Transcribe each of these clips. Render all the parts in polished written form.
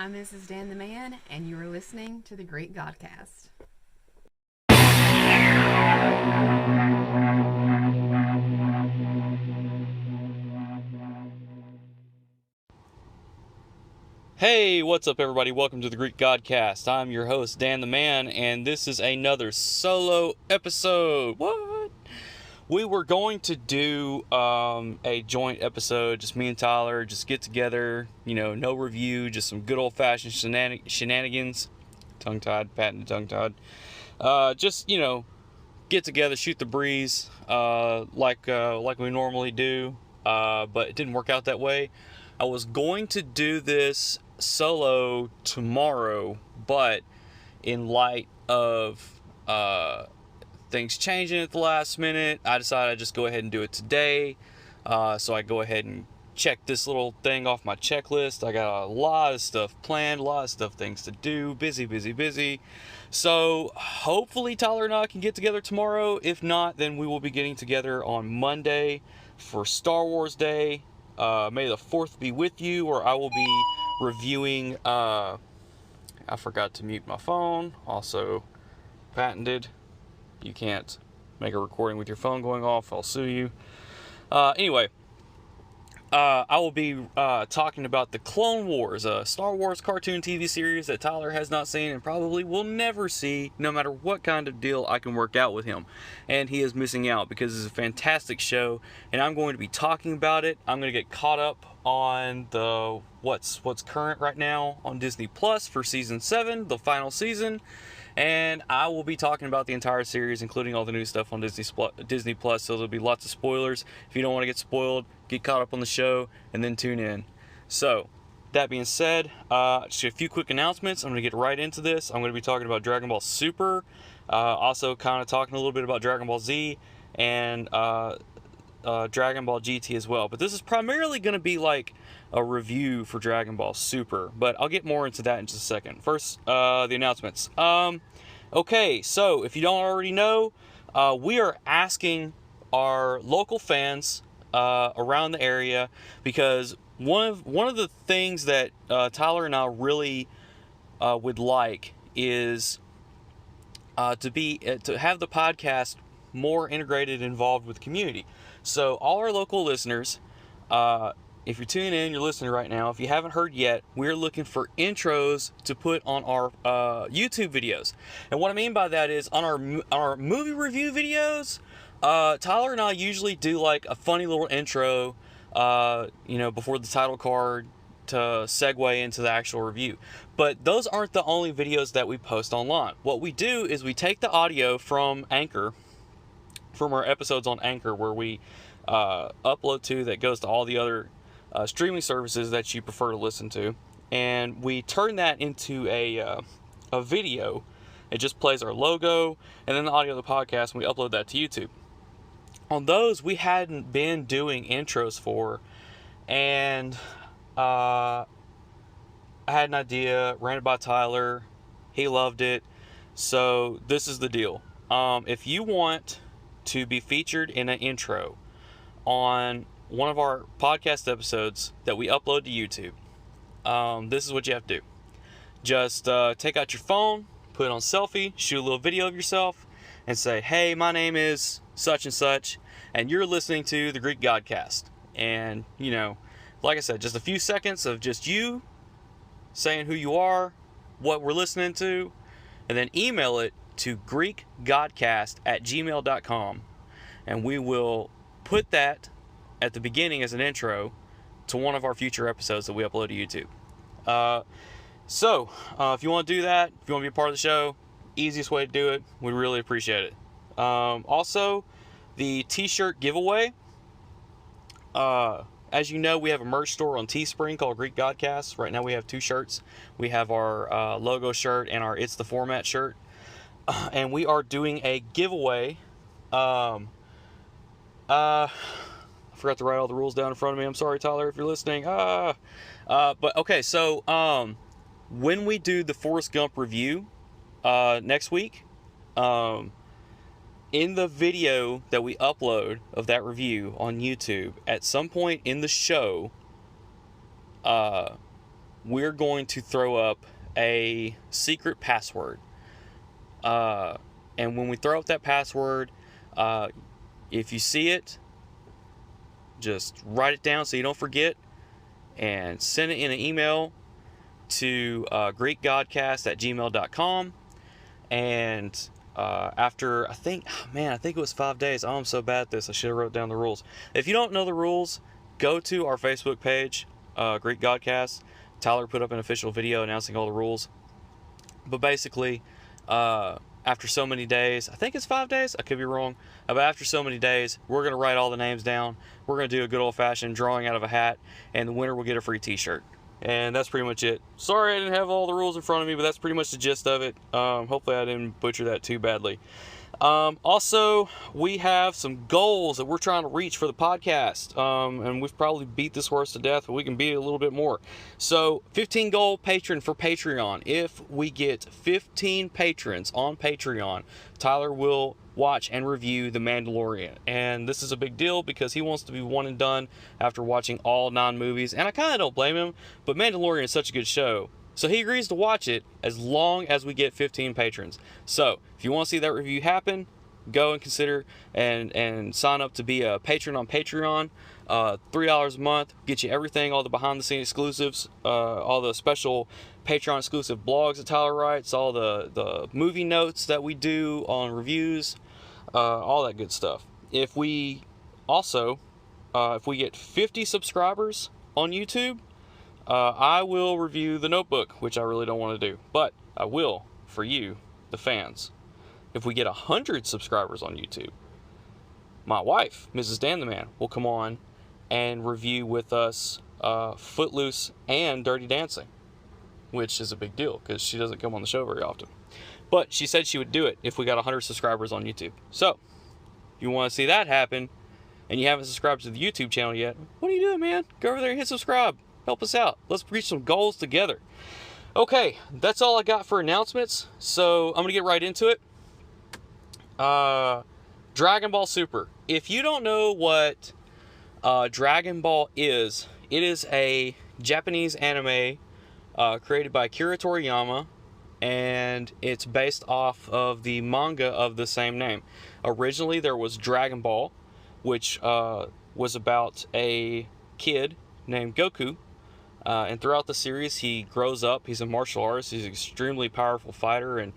I'm Mrs. Dan the Man, and you are listening to the Greek Godcast. Hey, what's up everybody? Welcome to the Greek Godcast. I'm your host, Dan the Man, and this is another solo episode. What? We were going to do a joint episode, just me and Tyler, just get together, no review, just some good old-fashioned shenanigans. Tongue-tied, patented tongue-tied. Just, get together, shoot the breeze, like we normally do, but it didn't work out that way. I was going to do this solo tomorrow, but in light of things changing at the last minute, I decided I'd just go ahead and do it today. So I go ahead and check this little thing off my checklist. I got a lot of stuff planned, things to do, busy. So hopefully Tyler and I can get together tomorrow. If not, then we will be getting together on Monday for Star Wars Day. May the 4th be with you, or I will be reviewing, I forgot to mute my phone, also patented, you can't make a recording with your phone going off, I'll sue you. Anyway, I will be talking about the Clone Wars, a Star Wars cartoon TV series that Tyler has not seen and probably will never see, no matter what kind of deal I can work out with him. And he is missing out because it's a fantastic show, and I'm going to be talking about it. I'm going to get caught up on the what's current right now on Disney Plus for season 7, the final season. And I will be talking about the entire series, including all the new stuff on Disney Plus, so there'll be lots of spoilers. If you don't want to get spoiled, get caught up on the show, and then tune in. So, that being said, just a few quick announcements. I'm going to get right into this. I'm going to be talking about Dragon Ball Super, also kind of talking a little bit about Dragon Ball Z, and Dragon Ball GT as well. But this is primarily going to be like a review for Dragon Ball Super, but I'll get more into that in just a second. First, the announcements. Okay, so if you don't already know, we are asking our local fans around the area, because one of the things that Tyler and I really would like is to have the podcast more integrated and involved with the community. So all our local listeners, if you're tuning in, you're listening right now, if you haven't heard yet, we're looking for intros to put on our YouTube videos. And what I mean by that is on our movie review videos, Tyler and I usually do like a funny little intro, before the title card to segue into the actual review. But those aren't the only videos that we post online. What we do is we take the audio from Anchor, from our episodes on Anchor, where we upload to, that goes to all the other streaming services that you prefer to listen to, and we turn that into a video. It just plays our logo and then the audio of the podcast, and we upload that to YouTube. On those, we hadn't been doing intros for, and I had an idea, ran it by Tyler, he loved it, so this is the deal. If you want to be featured in an intro on one of our podcast episodes that we upload to YouTube, this is what you have to do. Just take out your phone, put it on selfie, shoot a little video of yourself, and say, hey, my name is such and such, and you're listening to the Greek Godcast. And, like I said, just a few seconds of just you saying who you are, what we're listening to, and then email it to greekgodcast@gmail.com, and we will put that at the beginning as an intro to one of our future episodes that we upload to YouTube. So if you want to do that, if you want to be a part of the show, easiest way to do it, we really appreciate it. Also, the t-shirt giveaway. As you know, we have a merch store on Teespring called Greek Godcast. Right now we have 2 shirts. We have our logo shirt and our It's the Format shirt. And we are doing a giveaway. I forgot to write all the rules down in front of me. I'm sorry, Tyler, if you're listening. But okay, so when we do the Forrest Gump review next week, in the video that we upload of that review on YouTube, at some point in the show, we're going to throw up a secret password. And when we throw up that password, if you see it, just write it down so you don't forget, and send it in an email to greekgodcast@gmail.com. And after, I think it was 5 days. Oh, I'm so bad at this. I should have wrote down the rules. If you don't know the rules, go to our Facebook page, Greek Godcast. Tyler put up an official video announcing all the rules. But basically, after so many days, I think it's 5 days, I could be wrong, but after so many days, we're going to write all the names down. We're going to do a good old-fashioned drawing out of a hat, and the winner will get a free t-shirt. And that's pretty much it. Sorry I didn't have all the rules in front of me, but that's pretty much the gist of it. Hopefully I didn't butcher that too badly. Also, we have some goals that we're trying to reach for the podcast. And we've probably beat this horse to death, but we can beat it a little bit more. So, 15 goal patron for Patreon. If we get 15 patrons on Patreon, Tyler will watch and review The Mandalorian. And this is a big deal because he wants to be one and done after watching all 9 movies. And I kind of don't blame him, but Mandalorian is such a good show. So he agrees to watch it as long as we get 15 patrons. So if you want to see that review happen, go and consider and sign up to be a patron on Patreon. $3 a month, get you everything, all the behind the scenes exclusives, all the special Patreon exclusive blogs that Tyler writes, all the movie notes that we do on reviews, all that good stuff. If we get 50 subscribers on YouTube, I will review The Notebook, which I really don't want to do, but I will for you, the fans. If we get 100 subscribers on YouTube, my wife, Mrs. Dan the Man, will come on and review with us Footloose and Dirty Dancing, which is a big deal because she doesn't come on the show very often. But she said she would do it if we got 100 subscribers on YouTube. So, if you want to see that happen and you haven't subscribed to the YouTube channel yet, what are you doing, man? Go over there and hit subscribe. Help us out. Let's reach some goals together. Okay, that's all I got for announcements. So, I'm going to get right into it. Dragon Ball Super. If you don't know what Dragon Ball is, it is a Japanese anime created by Akira Toriyama, and it's based off of the manga of the same name. Originally, there was Dragon Ball, which was about a kid named Goku, and throughout the series, he grows up. He's a martial artist. He's an extremely powerful fighter, and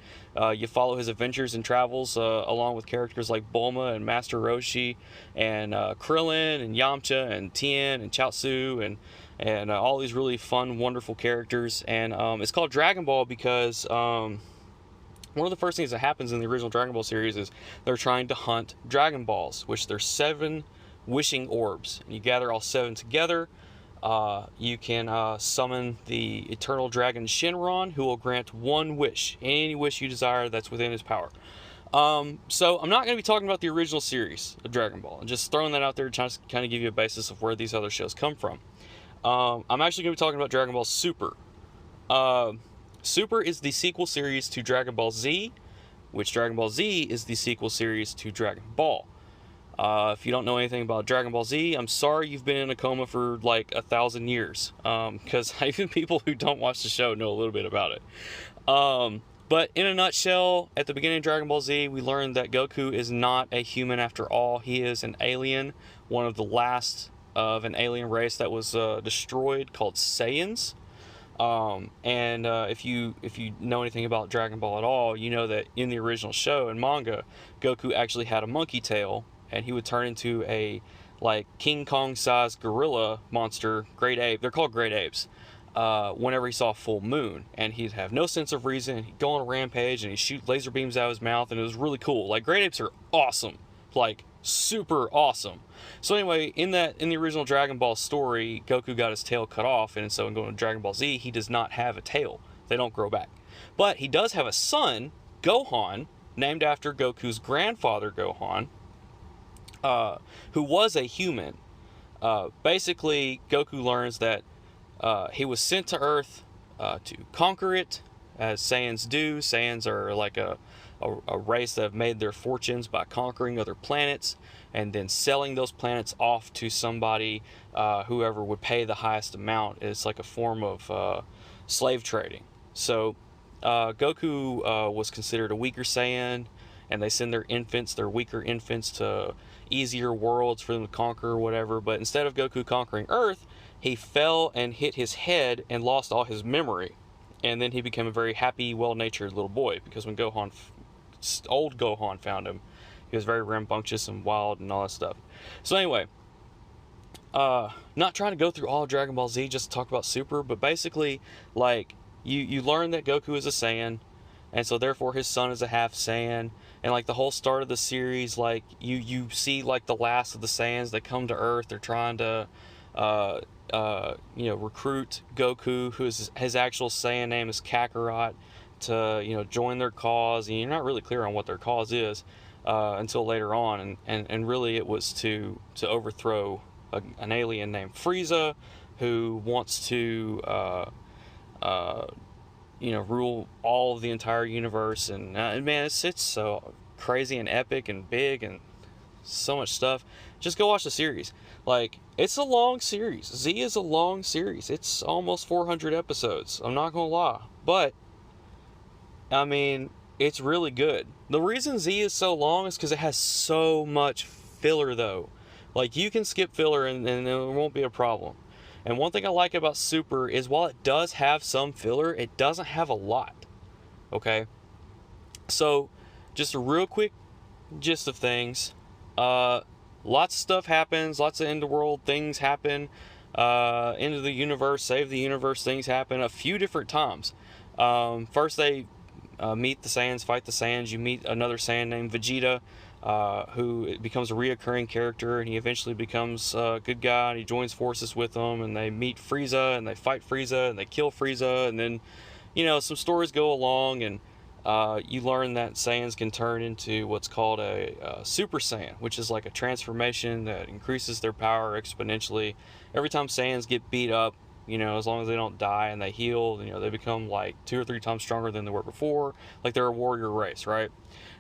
you follow his adventures and travels along with characters like Bulma and Master Roshi and Krillin and Yamcha and Tien and Chaozu and all these really fun, wonderful characters. And it's called Dragon Ball because one of the first things that happens in the original Dragon Ball series is they're trying to hunt Dragon Balls, which they're 7 wishing orbs. And you gather all 7 together. You can summon the eternal dragon Shenron, who will grant 1 wish, any wish you desire that's within his power. So I'm not going to be talking about the original series of Dragon Ball. I'm just throwing that out there to kind of give you a basis of where these other shows come from. I'm actually going to be talking about Dragon Ball Super. Super is the sequel series to Dragon Ball Z, which Dragon Ball Z is the sequel series to Dragon Ball. If you don't know anything about Dragon Ball Z, I'm sorry you've been in a coma for like 1,000 years. Because even people who don't watch the show know a little bit about it. But in a nutshell, at the beginning of Dragon Ball Z, we learned that Goku is not a human after all. He is an alien, one of the last of an alien race that was destroyed called Saiyans. If you know anything about Dragon Ball at all, you know that in the original show and manga, Goku actually had a monkey tail, and he would turn into a like King Kong sized gorilla monster, great ape. They're called great apes. Whenever he saw a full moon, and he'd have no sense of reason. He'd go on a rampage and he'd shoot laser beams out of his mouth, and it was really cool. Like, great apes are awesome, like super awesome. So anyway, in the original Dragon Ball story, Goku got his tail cut off, and so in going to Dragon Ball Z, he does not have a tail. They don't grow back. But he does have a son, Gohan, named after Goku's grandfather, Gohan, who was a human. Basically, Goku learns that he was sent to Earth to conquer it, as Saiyans do. Saiyans are like a race that have made their fortunes by conquering other planets and then selling those planets off to somebody, whoever would pay the highest amount. It's like a form of slave trading. So Goku was considered a weaker Saiyan, and they send their infants, their weaker infants, to easier worlds for them to conquer or whatever. But instead of Goku conquering Earth, he fell and hit his head and lost all his memory. And then he became a very happy, well-natured little boy, because when old Gohan found him, he was very rambunctious and wild and all that stuff. So anyway, not trying to go through all of Dragon Ball Z just to talk about Super, but basically, like, you learn that Goku is a Saiyan, and so therefore his son is a half Saiyan, and like the whole start of the series, like, you see like the last of the Saiyans that come to Earth. They're trying to recruit Goku, who is his actual Saiyan name is Kakarot, to join their cause. And you're not really clear on what their cause is until later on, and really it was to overthrow an alien named Frieza, who wants to rule all of the entire universe. And man, it's so crazy and epic and big and so much stuff. Just go watch the series. Like, it's a long series. Z is a long series. It's almost 400 episodes. I'm not gonna lie. But, I mean, it's really good. The reason Z is so long is because it has so much filler, though. Like, you can skip filler and there won't be a problem. And one thing I like about Super is while it does have some filler, it doesn't have a lot. Okay? So, just a real quick gist of things. Lots of stuff happens, lots of end-of-world things happen, end of the universe, save the universe things happen a few different times. First they meet the Saiyans, fight the Saiyans. You meet another Saiyan named Vegeta, who becomes a reoccurring character, and he eventually becomes a good guy, and he joins forces with them, and they meet Frieza, and they fight Frieza, and they kill Frieza, and then, some stories go along, and you learn that Saiyans can turn into what's called a Super Saiyan, which is like a transformation that increases their power exponentially. Every time Saiyans get beat up, as long as they don't die and they heal, they become like 2 or 3 times stronger than they were before. Like, they're a warrior race, right?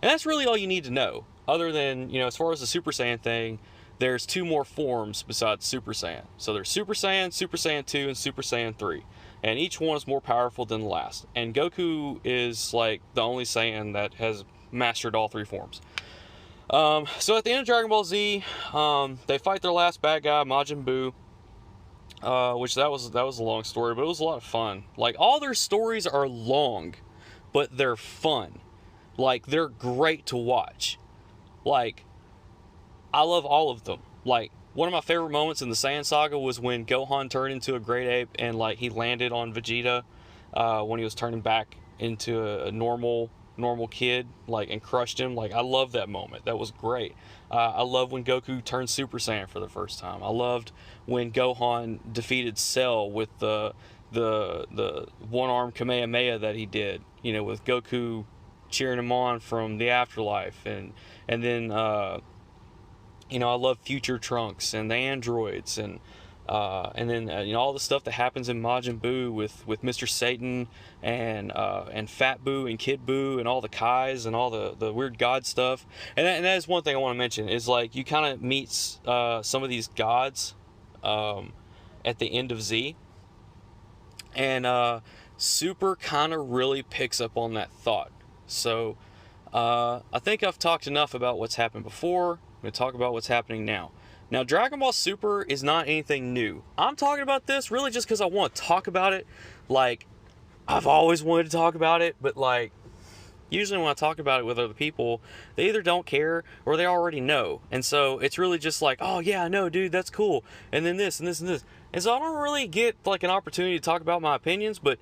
And that's really all you need to know. Other than, as far as the Super Saiyan thing, there's 2 more forms besides Super Saiyan. So there's Super Saiyan 2, and Super Saiyan 3. And each one is more powerful than the last. And Goku is like the only Saiyan that has mastered all 3 forms. So at the end of Dragon Ball Z, they fight their last bad guy, Majin Buu. Which that was a long story, but it was a lot of fun. Like, all their stories are long, but they're fun. Like, they're great to watch. Like, I love all of them. Like, one of my favorite moments in the Saiyan saga was when Gohan turned into a great ape and, like, he landed on Vegeta when he was turning back into a normal kid, like, and crushed him. Like, I love that moment. That was great. I love when Goku turned Super Saiyan for the first time. I loved when Gohan defeated Cell with the one-arm Kamehameha that he did, with Goku cheering him on from the afterlife. And then I love Future Trunks and the androids, and then all the stuff that happens in Majin Buu with Mr. Satan and Fat Buu and Kid Buu and all the Kais and all the weird god stuff. And that is one thing I want to mention, is like, you kind of meet some of these gods at the end of Z, and Super kind of really picks up on that thought. So I think I've talked enough about what's happened before. I'm going to talk about what's happening now. Now, Dragon Ball Super is not anything new. I'm talking about this really just because I want to talk about it. Like, I've always wanted to talk about it, but, like, usually when I talk about it with other people, they either don't care or they already know. And so it's really just like, oh, yeah, I know, dude, that's cool. And then this and this and this. And so I don't really get, like, an opportunity to talk about my opinions, but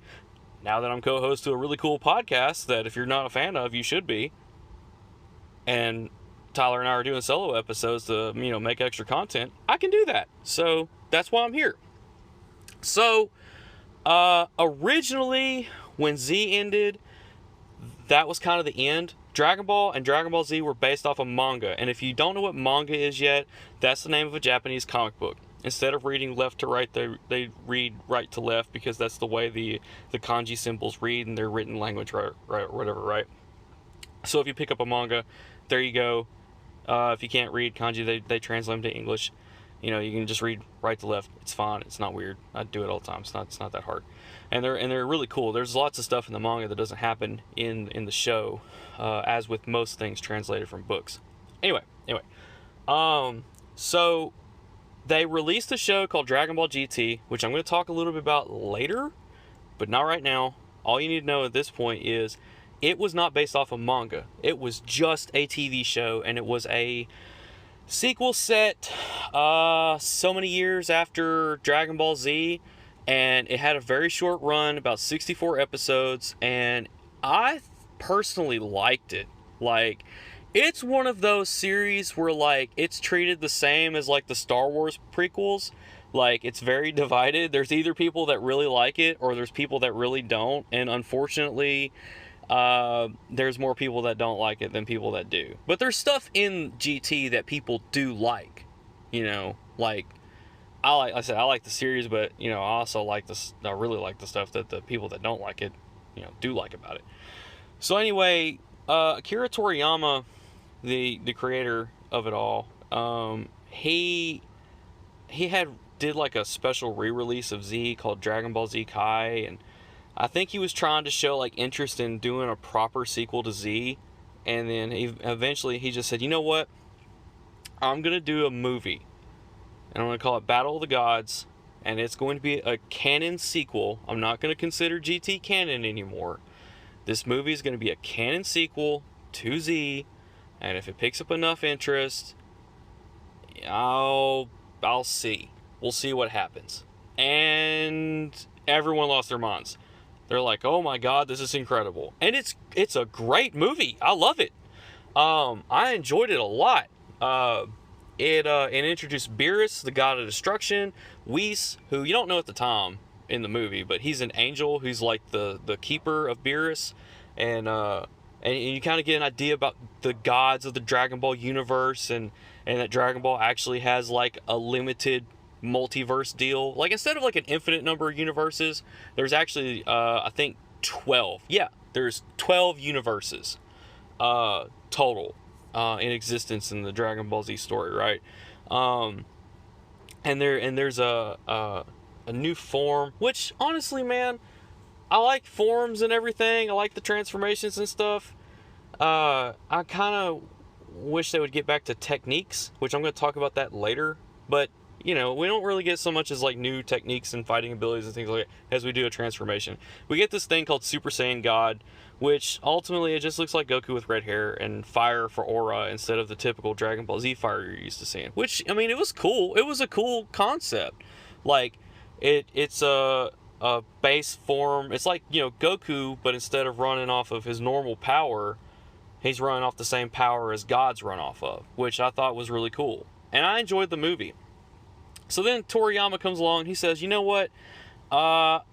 now that I'm co-host to a really cool podcast that if you're not a fan of, you should be, and Tyler and I are doing solo episodes to, make extra content, I can do that. So that's why I'm here. So, originally, when Z ended, that was kind of the end. Dragon Ball and Dragon Ball Z were based off of manga. And if you don't know what manga is yet, that's the name of a Japanese comic book. Instead of reading left to right, they read right to left, because that's the way the kanji symbols read in their written language, right, whatever, right? So if you pick up a manga, there you go. If you can't read kanji, they translate them to English. You can just read right to left. It's fine. It's not weird. I do it all the time. It's not that hard. and they're really cool. There's lots of stuff in the manga that doesn't happen in the show, as with most things translated from books. Anyway, so they released a show called Dragonball GT, which I'm going to talk a little bit about later, but not right now. All you need to know at this point is it was not based off a manga. It was just a TV show, and it was a sequel set so many years after Dragon Ball Z, and it had a very short run, about 64 episodes, and I personally liked it. Like, it's one of those series where, like, it's treated the same as, like, the Star Wars prequels. Like, it's very divided. There's either people that really like it, or there's people that really don't, and unfortunately, there's more people that don't like it than people that do. But there's stuff in GT that people do like, you know, like, I like the series, but, you know, I really like the stuff that the people that don't like it, you know, do like about it. So anyway, Akira Toriyama, the creator of it all, he did like a special re-release of Z called Dragon Ball Z Kai, and I think he was trying to show like interest in doing a proper sequel to Z, and then eventually he just said, you know what, I'm gonna do a movie, and I'm gonna call it Battle of the Gods, and it's going to be a canon sequel. I'm not gonna consider GT canon anymore. This movie is gonna be a canon sequel to Z, and if it picks up enough interest, I'll see. We'll see what happens. And everyone lost their minds. They're like, oh my god, this is incredible. And it's a great movie. I love it. I enjoyed it a lot. It introduced Beerus, the god of destruction, Whis, who you don't know at the time in the movie, but he's an angel who's like the keeper of Beerus, and you kind of get an idea about the gods of the Dragon Ball universe, and that Dragon Ball actually has like a limited multiverse deal. Like, instead of like an infinite number of universes, there's actually I think 12. Yeah, there's 12 universes total in existence in the Dragon Ball Z story, right? And there's a new form, which honestly, man, I like forms and everything. I like the transformations and stuff. I kind of wish they would get back to techniques, which I'm going to talk about that later. But, you know, we don't really get so much as like new techniques and fighting abilities and things like that as we do a transformation. We get this thing called Super Saiyan God, which ultimately it just looks like Goku with red hair and fire for aura instead of the typical Dragon Ball Z fire you're used to seeing. Which, I mean, it was cool. It was a cool concept. Like, it's a base form. It's like, you know, Goku, but instead of running off of his normal power, he's running off the same power as gods run off of, which I thought was really cool. And I enjoyed the movie. So then Toriyama comes along. He says, you know what? I'll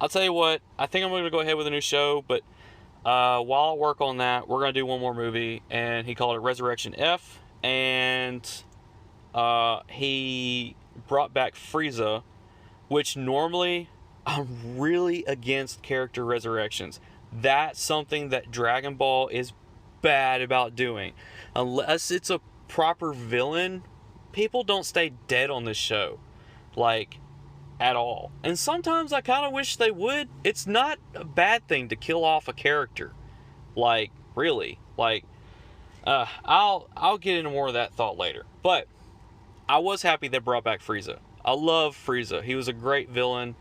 tell you what. I think I'm going to go ahead with a new show, but while I work on that, we're going to do one more movie. And he called it Resurrection F. And he brought back Frieza, which normally I'm really against character resurrections. That's something that Dragon Ball is bad about doing. Unless it's a proper villain, people don't stay dead on this show, like, at all. And sometimes I kind of wish they would. It's not a bad thing to kill off a character, like, really. Like, I'll get into more of that thought later. But I was happy they brought back Frieza. I love Frieza. He was a great villain,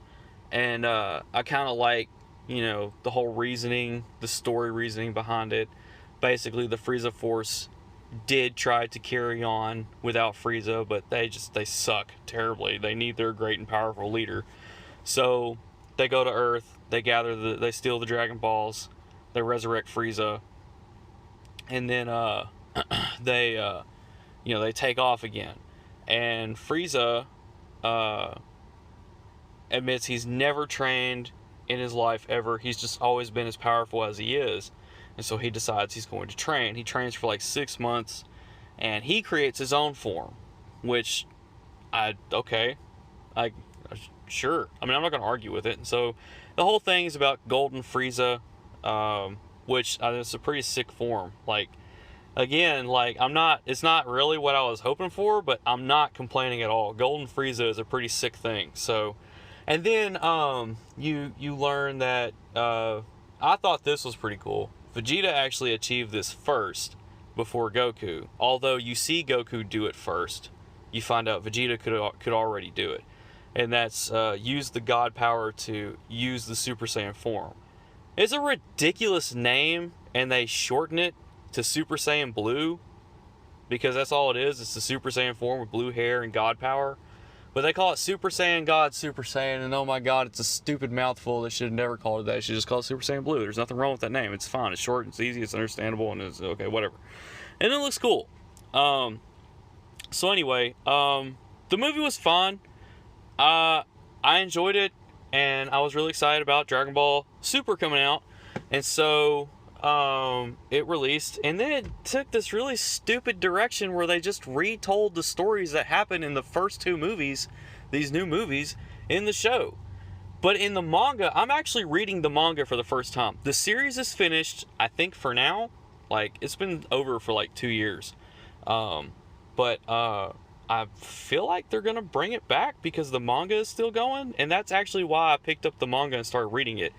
and I kind of like, you know, the whole reasoning, the story reasoning behind it. Basically, the Frieza Force did try to carry on without Frieza, but they suck terribly. They need their great and powerful leader. So they go to Earth, they steal the Dragon Balls, they resurrect Frieza, and then they take off again. And Frieza admits he's never trained in his life ever. He's just always been as powerful as he is. And so he decides he's going to train. He trains for like 6 months, and he creates his own form, which sure. I mean, I'm not going to argue with it. And so the whole thing is about Golden Frieza, which is a pretty sick form. Like, again, like, it's not really what I was hoping for, but I'm not complaining at all. Golden Frieza is a pretty sick thing. So And then you learn that I thought this was pretty cool. Vegeta actually achieved this first before Goku. Although you see Goku do it first, you find out Vegeta could already do it. And that's use the God power to use the Super Saiyan form. It's a ridiculous name, and they shorten it to Super Saiyan Blue because that's all it is. It's the Super Saiyan form with blue hair and God power. But they call it Super Saiyan God, Super Saiyan, and oh my god, it's a stupid mouthful. They should have never called it that. They should just call it Super Saiyan Blue. There's nothing wrong with that name. It's fine. It's short, it's easy, it's understandable, and it's okay, whatever. And it looks cool. So anyway, the movie was fun. I enjoyed it, and I was really excited about Dragon Ball Super coming out. And so it released, and then it took this really stupid direction where they just retold the stories that happened in the first two movies, these new movies, in the show. But in the manga, I'm actually reading the manga for the first time. The series is finished, I think, for now. Like, it's been over for like 2 years. But I feel like they're gonna bring it back because the manga is still going, and that's actually why I picked up the manga and started reading it.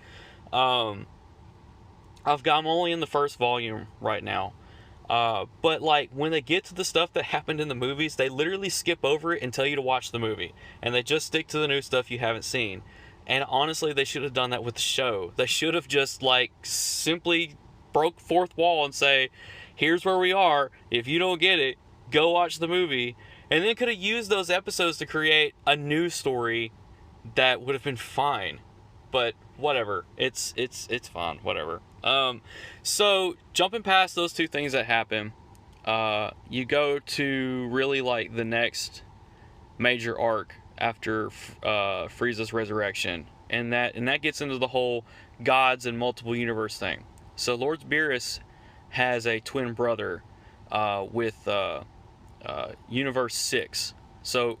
I'm only in the first volume right now. But like when they get to the stuff that happened in the movies, they literally skip over it and tell you to watch the movie. And they just stick to the new stuff you haven't seen. And honestly, they should have done that with the show. They should have just like simply broke fourth wall and say, here's where we are. If you don't get it, go watch the movie. And then could have used those episodes to create a new story that would have been fine. But whatever. It's fine. Whatever. So jumping past those two things that happen, you go to really like the next major arc after Frieza's resurrection, and that gets into the whole gods and multiple universe thing. So Lord Beerus has a twin brother with Universe 6. So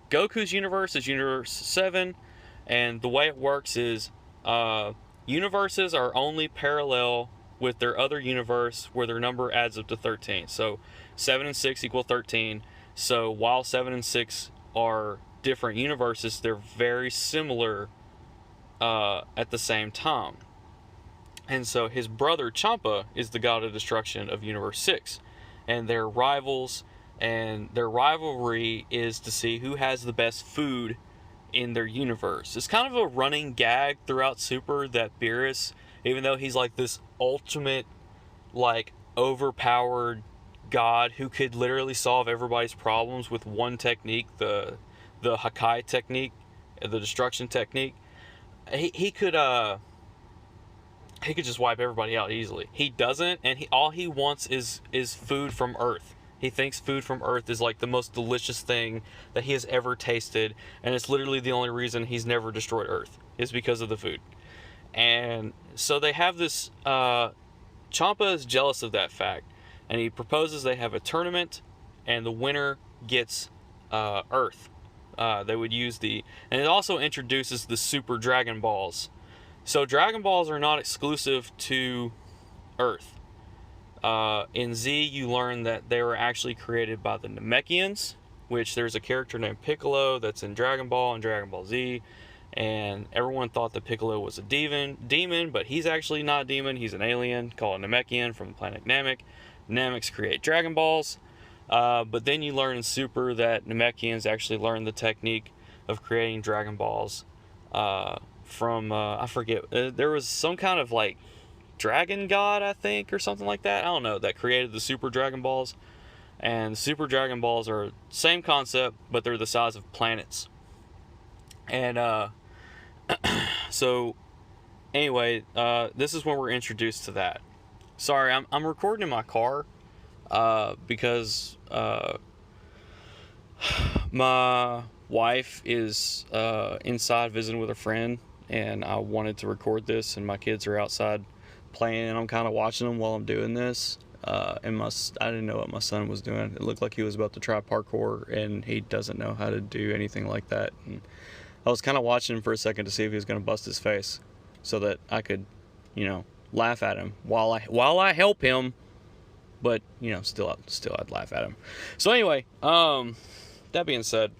Goku's universe is Universe 7, and the way it works is universes are only parallel with their other universe where their number adds up to 13. So 7 and 6 equal 13. So while 7 and 6 are different universes, they're very similar at the same time. And so his brother Champa is the god of destruction of Universe 6. And they're rivals, and their rivalry is to see who has the best food in their universe. It's kind of a running gag throughout Super that Beerus, even though he's like this ultimate, like, overpowered god who could literally solve everybody's problems with one technique, the Hakai technique, the destruction technique, he could just wipe everybody out easily. He doesn't, and all he wants is food from Earth. He thinks food from Earth is like the most delicious thing that he has ever tasted, and it's literally the only reason he's never destroyed Earth is because of the food. And so they have this, Champa is jealous of that fact, and he proposes they have a tournament, and the winner gets Earth. They would use and it also introduces the Super Dragon Balls. So Dragon Balls are not exclusive to Earth. In Z, you learn that they were actually created by the Namekians, which there's a character named Piccolo that's in Dragon Ball and Dragon Ball Z, and everyone thought that Piccolo was a demon, but he's actually not a demon. He's an alien called a Namekian from the planet Namek. Nameks create Dragon Balls, but then you learn in Super that Namekians actually learned the technique of creating Dragon Balls from, I forget, there was some kind of like dragon god, I think, or something like that. I don't know, that created the Super Dragon Balls. And Super Dragon Balls are same concept, but they're the size of planets. And so anyway, this is when we're introduced to that. Sorry, I'm recording in my car because my wife is inside visiting with a friend, and I wanted to record this, and my kids are outside playing, and I'm kind of watching them while I'm doing this. And I didn't know what my son was doing. It looked like he was about to try parkour, and he doesn't know how to do anything like that. And I was kind of watching him for a second to see if he was going to bust his face, so that I could, laugh at him while I help him. But still I'd laugh at him. So anyway, that being said,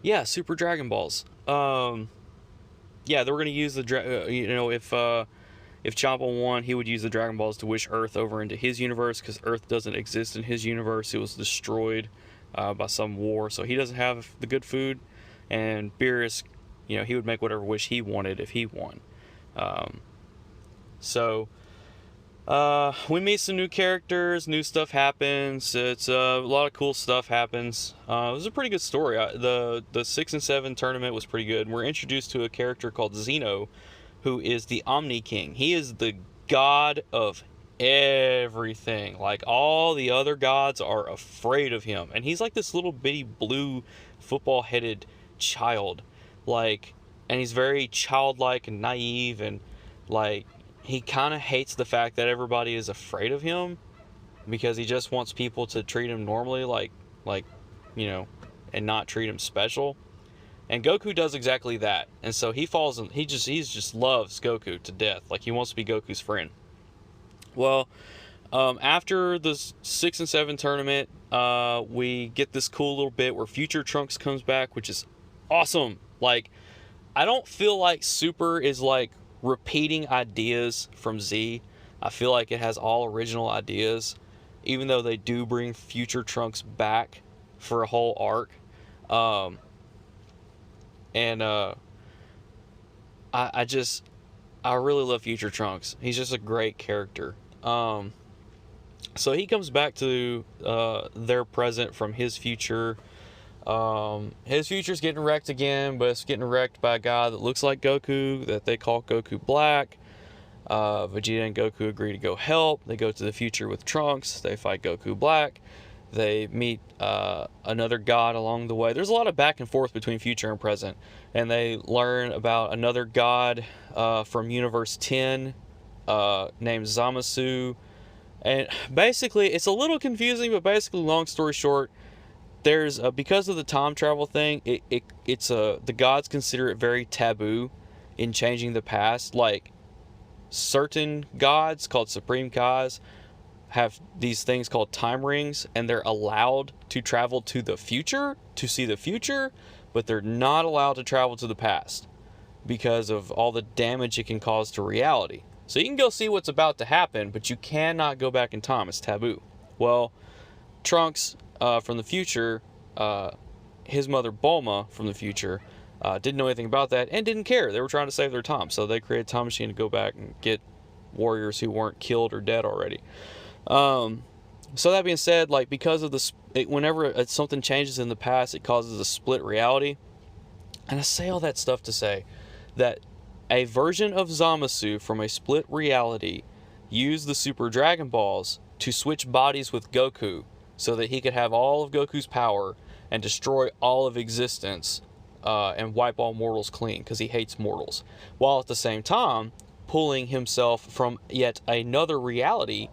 Yeah, Super Dragon Balls. Yeah, they were gonna use the if Champa won, he would use the Dragon Balls to wish Earth over into his universe, because Earth doesn't exist in his universe. It was destroyed by some war, so he doesn't have the good food. And Beerus, he would make whatever wish he wanted if he won. So we meet some new characters, new stuff happens. It's a lot of cool stuff happens. It was a pretty good story. The 6 and 7 tournament was pretty good. We're introduced to a character called Zeno, who is the Omni King. He is the god of everything. Like, all the other gods are afraid of him. And he's like this little bitty blue football-headed child. And he's very childlike and naive, and he kind of hates the fact that everybody is afraid of him, because he just wants people to treat him normally, and not treat him special. And Goku does exactly that. And so he just loves Goku to death. He wants to be Goku's friend. Well, after the 6 and 7 tournament, we get this cool little bit where Future Trunks comes back, which is awesome. I don't feel like Super is repeating ideas from Z. I feel like it has all original ideas, even though they do bring Future Trunks back for a whole arc. I really love Future Trunks. He's just a great character. So he comes back to their present from his future. His future's getting wrecked again, but it's getting wrecked by a guy that looks like Goku, that they call Goku Black. Vegeta and Goku agree to go help. They go to the future with Trunks. They fight Goku Black. They meet another god along the way. There's a lot of back and forth between future and present. And they learn about another god from Universe 10 named Zamasu. And basically, it's a little confusing, but basically, long story short, there's because of the time travel thing, the gods consider it very taboo in changing the past. Certain gods called Supreme Gods have these things called time rings, and they're allowed to travel to the future to see the future, but they're not allowed to travel to the past because of all the damage it can cause to reality. So you can go see what's about to happen, but you cannot go back in time. It's taboo. Well, Trunks from the future, his mother Bulma from the future, didn't know anything about that and didn't care. They were trying to save their time, so they created a time machine to go back and get warriors who weren't killed or dead already. So that being said, because of whenever something changes in the past, it causes a split reality. And I say all that stuff to say that a version of Zamasu from a split reality used the Super Dragon Balls to switch bodies with Goku so that he could have all of Goku's power and destroy all of existence and wipe all mortals clean, because he hates mortals, while at the same time pulling himself from yet another reality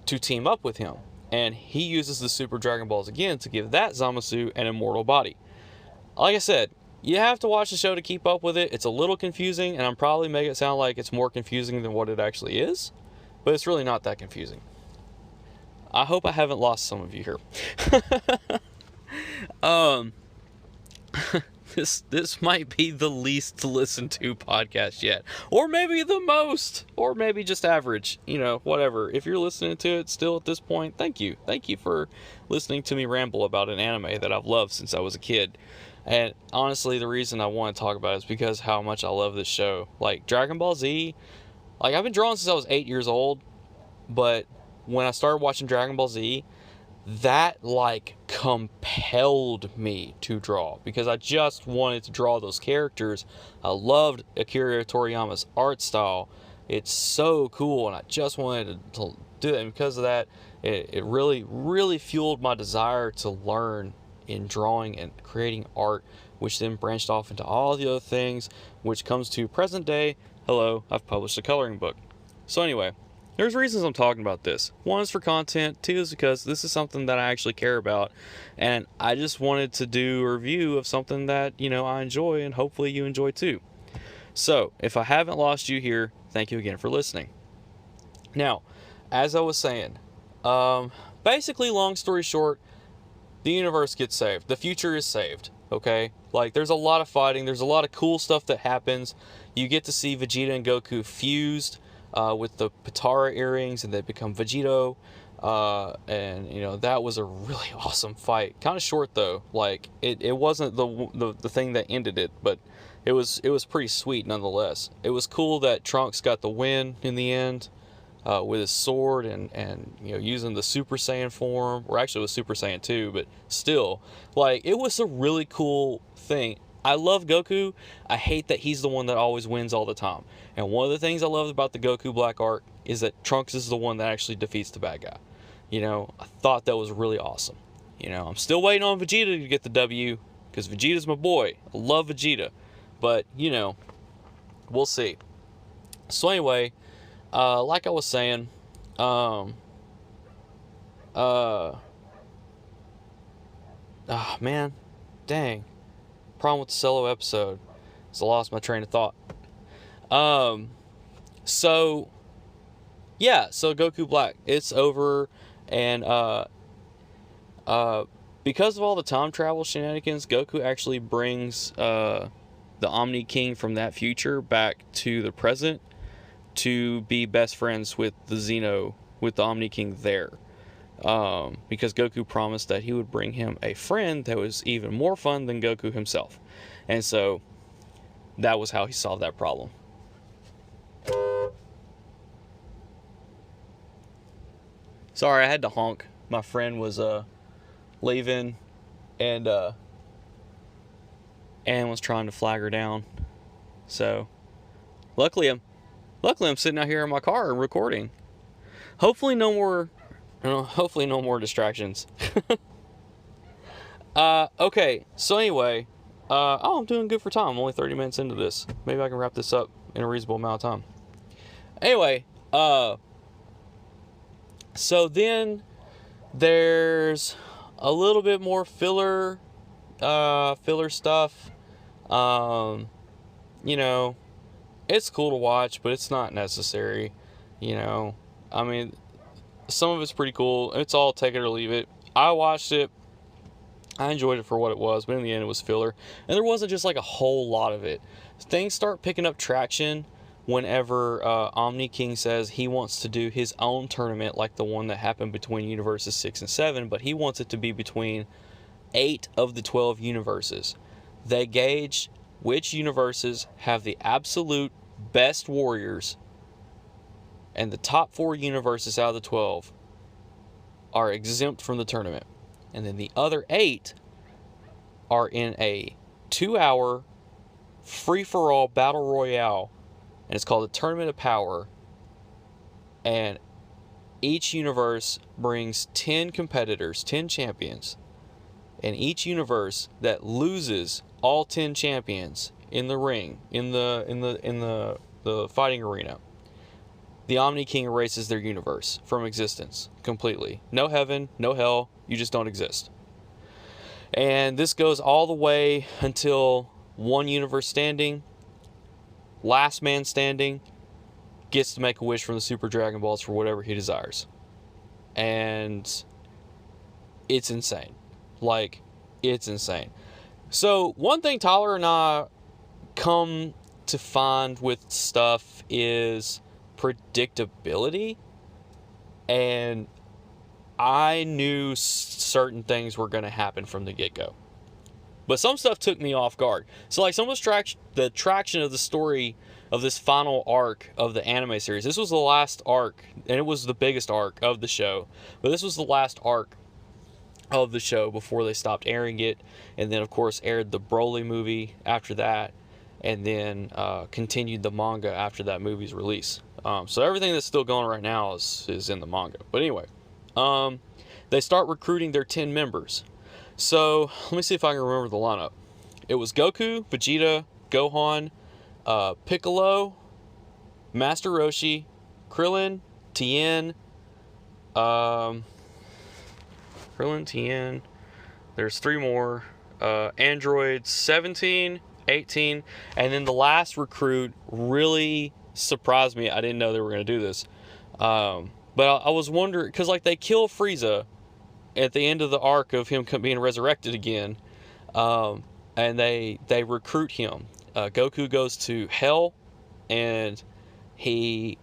to team up with him. And he uses the Super Dragon Balls again to give that Zamasu an immortal body. Like I said, you have to watch the show to keep up with it. It's a little confusing, and I'm probably making it sound like it's more confusing than what it actually is, but it's really not that confusing. I hope I haven't lost some of you here. This might be the least to listen to podcast yet, or maybe the most, or maybe just average, whatever. If you're listening to it still at this point, thank you for listening to me ramble about an anime that I've loved since I was a kid. And honestly, the reason I want to talk about it is because how much I love this show. Dragon Ball Z, I've been drawing since I was 8 years old, but when I started watching Dragon Ball Z, that compelled me to draw, because I just wanted to draw those characters. I loved Akira Toriyama's art style. It's so cool, and I just wanted to do it. And because of that, it really, really fueled my desire to learn in drawing and creating art, which then branched off into all the other things, which comes to present day. Hello, I've published a coloring book. So anyway, there's reasons I'm talking about this. One is for content. Two is because this is something that I actually care about, and I just wanted to do a review of something that I enjoy, and hopefully you enjoy too. So if I haven't lost you here, thank you again for listening. Now, as I was saying, basically, long story short, the universe gets saved. The future is saved. okay? Like, there's a lot of fighting. There's a lot of cool stuff that happens. You get to see Vegeta and Goku fused with the Potara earrings, and they become Vegito. And, you know, that was a really awesome fight. Kind of short, though. Like, it wasn't the thing that ended it, but it was pretty sweet nonetheless. It was cool that Trunks got the win in the end. With his sword and you know, using the Super Saiyan form, or actually it was Super Saiyan 2, but still, like, it was a really cool thing. I love Goku. I hate that he's the one that always wins all the time. And one of the things I love about the Goku Black arc is that Trunks is the one that actually defeats the bad guy. You know, I thought that was really awesome. You know, I'm still waiting on Vegeta to get the W, because Vegeta's my boy. I love Vegeta. But, you know, we'll see. So anyway, like I was saying, man, dang, problem with the solo episode is I lost my train of thought. So Goku Black, it's over, and because of all the time travel shenanigans, Goku actually brings the Omni King from that future back to the present to be best friends with the Omni King there. Because Goku promised that he would bring him a friend that was even more fun than Goku himself. And so that was how he solved that problem. Sorry, I had to honk. My friend was leaving and was trying to flag her down. So luckily I'm sitting out here in my car and recording. Hopefully no more distractions. Okay, so anyway, I'm doing good for time. I'm only 30 minutes into this. Maybe I can wrap this up in a reasonable amount of time. Anyway, so then there's a little bit more filler stuff. You know, it's cool to watch, but it's not necessary. You know, I mean, some of it's pretty cool. It's all take it or leave it. I watched it. I enjoyed it for what it was, but in the end it was filler. And there wasn't just like a whole lot of it. Things start picking up traction whenever Omni King says he wants to do his own tournament like the one that happened between universes 6 and 7, but he wants it to be between 8 of the 12 universes. They gauge which universes have the absolute best warriors, and the top 4 universes out of the 12 are exempt from the tournament. And then the other 8 are in a 2-hour free-for-all battle royale, and it's called the Tournament of Power. And each universe brings 10 competitors, 10 champions. And each universe that loses all 10 champions in the ring, in the fighting arena, the Omni King erases their universe from existence completely. No heaven, no hell, you just don't exist. And this goes all the way until one universe standing, last man standing, gets to make a wish from the Super Dragon Balls for whatever he desires. And it's insane. Like, it's insane. So, one thing Tyler and I come to find with stuff is predictability. And I knew certain things were going to happen from the get-go. But some stuff took me off guard. So, like, some of the traction of the story of this final arc of the anime series. This was the last arc, and it was the biggest arc of the show. But this was the last arc of the show before they stopped airing it. And then, of course, aired the Broly movie after that. And then continued the manga after that movie's release. So everything that's still going right now is in the manga. But anyway, they start recruiting their 10 members. So let me see if I can remember the lineup. It was Goku, Vegeta, Gohan, Piccolo, Master Roshi, Krillin, Tien, there's 3 more, androids 17, 18, and then the last recruit really surprised me. I didn't know they were going to do this. But I was wondering, because like they kill Frieza at the end of the arc of him being resurrected again. and they recruit him. Goku goes to Hell, and he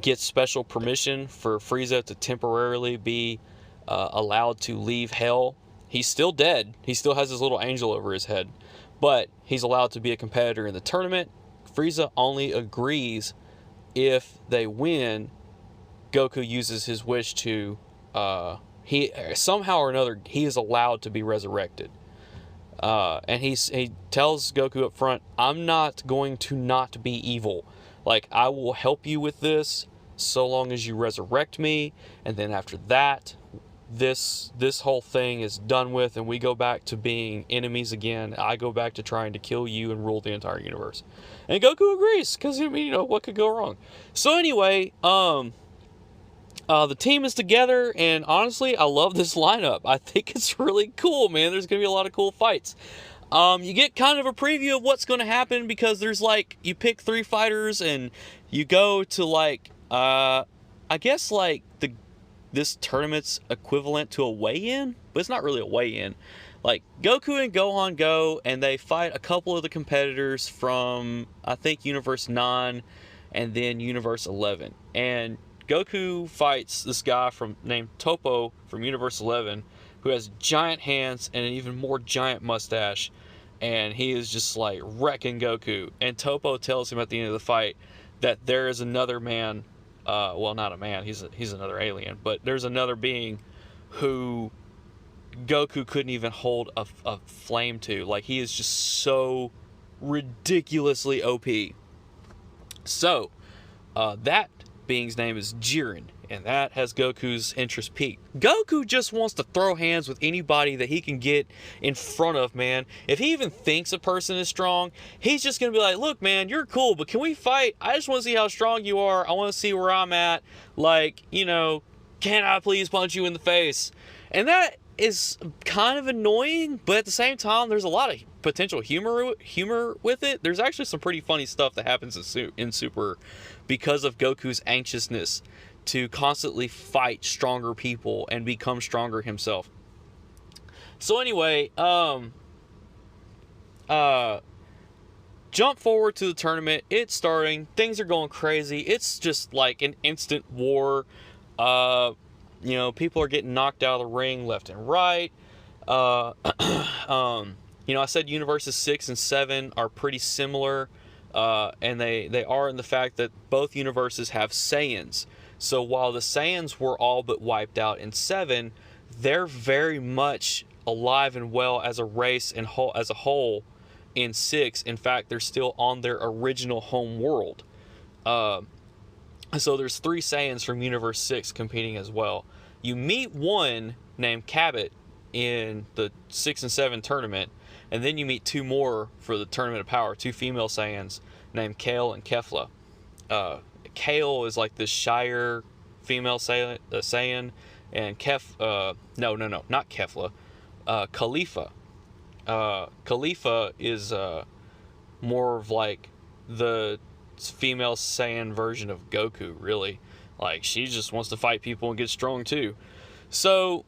gets special permission for Frieza to temporarily be allowed to leave Hell. He's still dead. He still has his little angel over his head, but he's allowed to be a competitor in the tournament. Frieza only agrees if they win. Goku uses his wish to he somehow or another he is allowed to be resurrected. And he tells Goku up front, I'm not going to not be evil. Like, I will help you with this so long as you resurrect me, and then after that, this whole thing is done with, and we go back to being enemies again. I go back to trying to kill you and rule the entire universe. And Goku agrees, because, I mean, what could go wrong? So anyway, the team is together, and honestly, I love this lineup. I think it's really cool, man. There's going to be a lot of cool fights. You get kind of a preview of what's going to happen, because there's, like, you pick 3 fighters, and you go to, like, I guess, like, this tournament's equivalent to a weigh-in, but it's not really a weigh-in. Like, Goku and Gohan go, and they fight a couple of the competitors from, I think, Universe 9, and then Universe 11. And Goku fights this guy named Toppo from Universe 11, who has giant hands and an even more giant mustache, and he is just like wrecking Goku. And Toppo tells him at the end of the fight that there is another man, well, not a man, he's another alien, but there's another being who Goku couldn't even hold a flame to. Like, he is just so ridiculously OP. So, that being's name is Jiren, and that has Goku's interest peaked. Goku just wants to throw hands with anybody that he can get in front of, man. If he even thinks a person is strong, he's just gonna be like, look, man, you're cool, but can we fight? I just want to see how strong you are. I want to see where I'm at. Like, can I please punch you in the face? And that is kind of annoying, but at the same time, there's a lot of potential humor with it. There's actually some pretty funny stuff that happens in Super because of Goku's anxiousness to constantly fight stronger people and become stronger himself. So anyway, jump forward to the tournament. It's starting. Things are going crazy. It's just like an instant war. People are getting knocked out of the ring left and right. I said universes 6 and 7 are pretty similar, and they are in the fact that both universes have Saiyans. So while the Saiyans were all but wiped out in 7, they're very much alive and well as a race and as a whole in 6. In fact, they're still on their original home world. So there's 3 Saiyans from Universe 6 competing as well. You meet one named Cabot in the 6 and 7 tournament, and then you meet 2 more for the Tournament of Power, 2 female Saiyans named Kale and Kefla. Kale is like this shyer female Saiyan, and not Kefla, Khalifa. Khalifa is more of like the female Saiyan version of Goku, really. Like, she just wants to fight people and get strong too. So,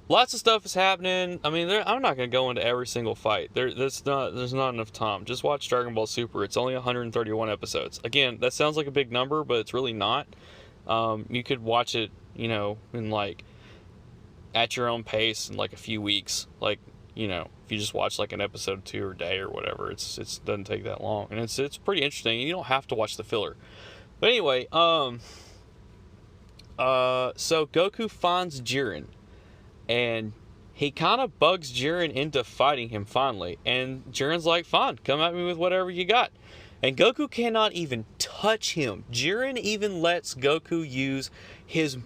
lots of stuff is happening. I mean, I'm not going to go into every single fight. There's not enough time. Just watch Dragon Ball Super. It's only 131 episodes. Again, that sounds like a big number, but it's really not. You could watch it, in like at your own pace in like a few weeks. Like, if you just watch like an episode 2 a day or whatever, it doesn't take that long, and it's pretty interesting. You don't have to watch the filler. But anyway, so Goku finds Jiren, and he kind of bugs Jiren into fighting him finally. And Jiren's like, fine, come at me with whatever you got. And Goku cannot even touch him. Jiren even lets Goku use his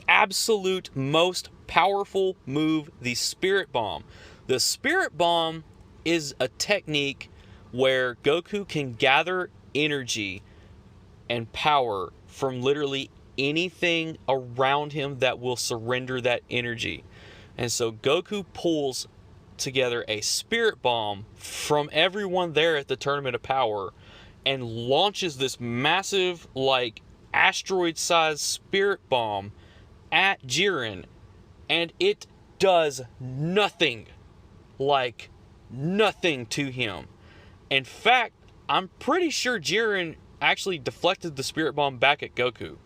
absolute most powerful move, the Spirit Bomb. The Spirit Bomb is a technique where Goku can gather energy and power from literally anything around him that will surrender that energy. And so Goku pulls together a Spirit Bomb from everyone there at the Tournament of Power and launches this massive, like, asteroid-sized Spirit Bomb at Jiren, and it does nothing. like nothing to him. In fact, I'm pretty sure Jiren actually deflected the spirit bomb back at Goku,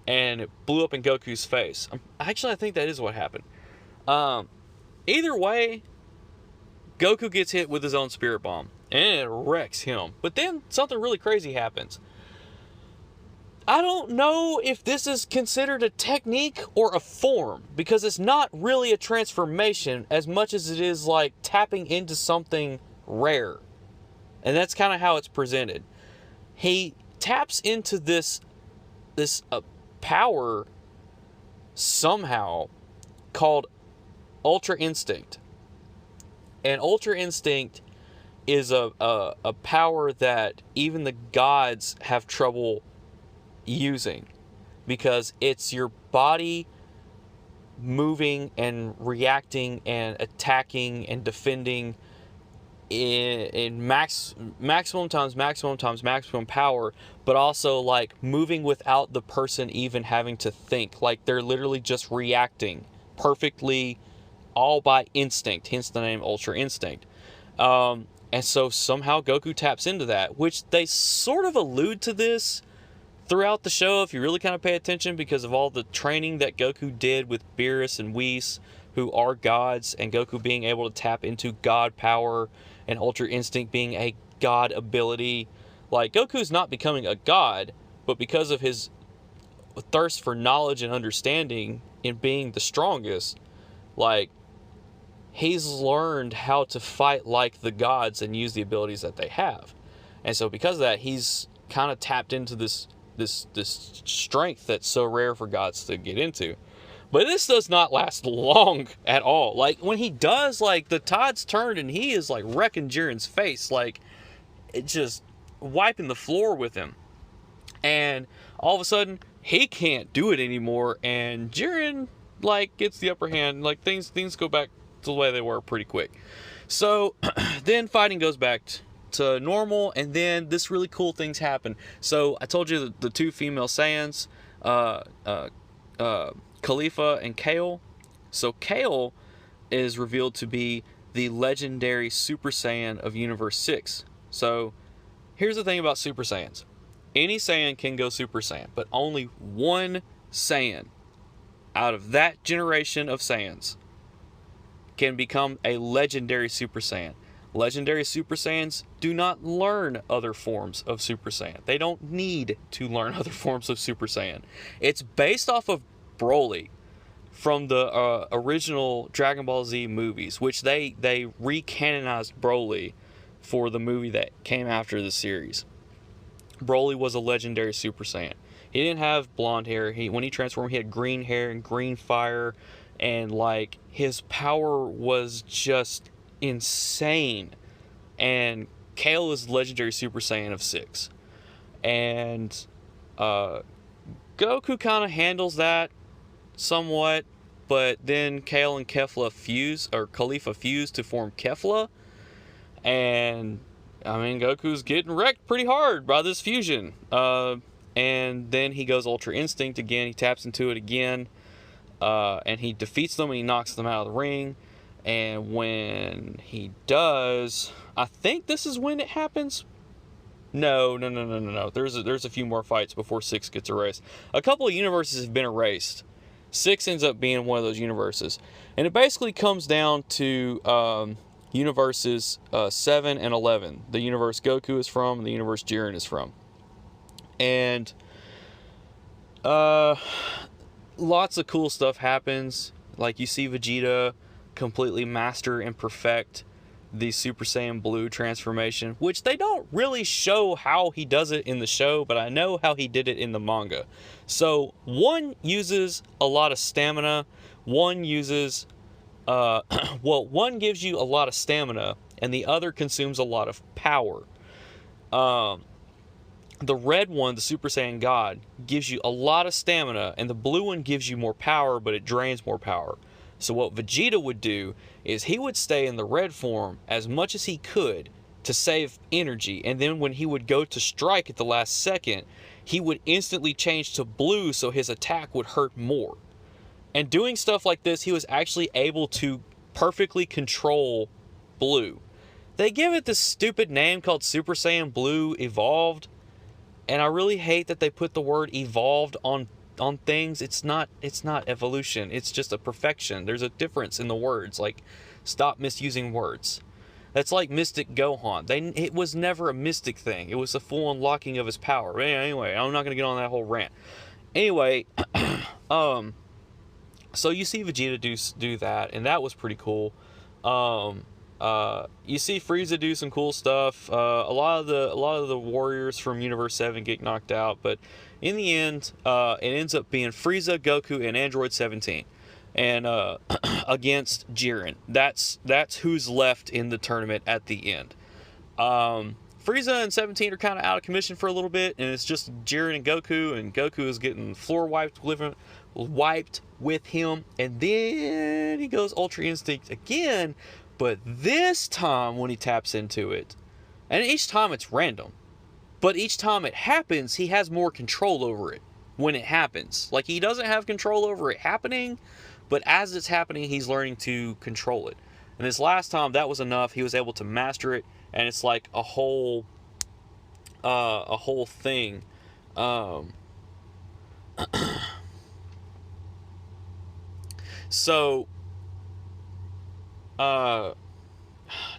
and it blew up in Goku's face. I think that is what happened. Either way, Goku gets hit with his own spirit bomb, and it wrecks him. But then something really crazy happens. I don't know if this is considered a technique or a form, because it's not really a transformation as much as it is like tapping into something rare. And that's kind of how it's presented. He taps into this power somehow called Ultra Instinct. And Ultra Instinct is a power that even the gods have trouble using, because it's your body moving and reacting and attacking and defending in maximum power, but also like moving without the person even having to think. Like they're literally just reacting perfectly, all by instinct, hence the name Ultra Instinct. And so somehow Goku taps into that, which they sort of allude to this throughout the show if you really kind of pay attention, because of all the training that Goku did with Beerus and Whis, who are gods, and Goku being able to tap into god power and Ultra Instinct being a god ability. Like, Goku's not becoming a god, but because of his thirst for knowledge and understanding in being the strongest, like, he's learned how to fight like the gods and use the abilities that they have. And so because of that, he's kind of tapped into this strength that's so rare for gods to get into. But this does not last long at all. Like, when he does, like, the tide's turned and he is, like, wrecking Jiren's face. Like, it just wiping the floor with him. And all of a sudden, he can't do it anymore. And Jiren, like, gets the upper hand. Like, things go back to the way they were pretty quick. So, then fighting goes back to normal. And then this really cool things happen. So, I told you the two female Saiyans, Khalifa and Kale. So Kale is revealed to be the legendary Super Saiyan of Universe 6. So here's the thing about Super Saiyans. Any Saiyan can go Super Saiyan, but only one Saiyan out of that generation of Saiyans can become a legendary Super Saiyan. Legendary Super Saiyans do not learn other forms of Super Saiyan. They don't need to learn other forms of Super Saiyan. It's based off of Broly from the original Dragon Ball Z movies, which they recanonized Broly for the movie that came after the series. Broly was a legendary Super Saiyan. He didn't have blonde hair. When he transformed, he had green hair and green fire, and like his power was just insane. And Kale is legendary Super Saiyan of 6. And Goku kind of handles that somewhat, but then Kale and Khalifa fuse to form Kefla, and I mean Goku's getting wrecked pretty hard by this fusion. And then he goes Ultra Instinct again. He taps into it again, and he defeats them and he knocks them out of the ring. And when he does, I think this is when it happens. No. There's a few more fights before 6 gets erased. A couple of universes have been erased. 6 ends up being one of those universes. And it basically comes down to universes 7 and 11. The universe Goku is from, and the universe Jiren is from. And lots of cool stuff happens. Like, you see Vegeta completely master and perfect the Super Saiyan Blue transformation, which they don't really show how he does it in the show, but I know how he did it in the manga. So one uses a lot of stamina, one gives you a lot of stamina, and the other consumes a lot of power. The red one, the Super Saiyan God, gives you a lot of stamina, and the blue one gives you more power, but it drains more power. So what Vegeta would do is he would stay in the red form as much as he could to save energy, and then when he would go to strike at the last second, he would instantly change to blue so his attack would hurt more. And doing stuff like this, he was actually able to perfectly control Blue. They give it this stupid name called Super Saiyan Blue Evolved, and I really hate that they put the word evolved on things. It's not evolution. It's just a perfection. There's a difference in the words. Like, stop misusing words. That's like Mystic Gohan. It was never a mystic thing. It was a full unlocking of his power. Anyway, I'm not gonna get on that whole rant. Anyway, so you see Vegeta do that, and that was pretty cool. You see Frieza do some cool stuff. A lot of the warriors from Universe 7 get knocked out, but in the end, it ends up being Frieza, Goku, and Android 17, and against Jiren. That's who's left in the tournament at the end. Frieza and 17 are kind of out of commission for a little bit, and it's just Jiren and Goku is getting floor wiped with him, and then he goes Ultra Instinct again. But this time when he taps into it, and each time it's random, but each time it happens, he has more control over it when it happens. Like, he doesn't have control over it happening, but as it's happening, he's learning to control it. And this last time, that was enough. He was able to master it, and it's like a whole thing. So,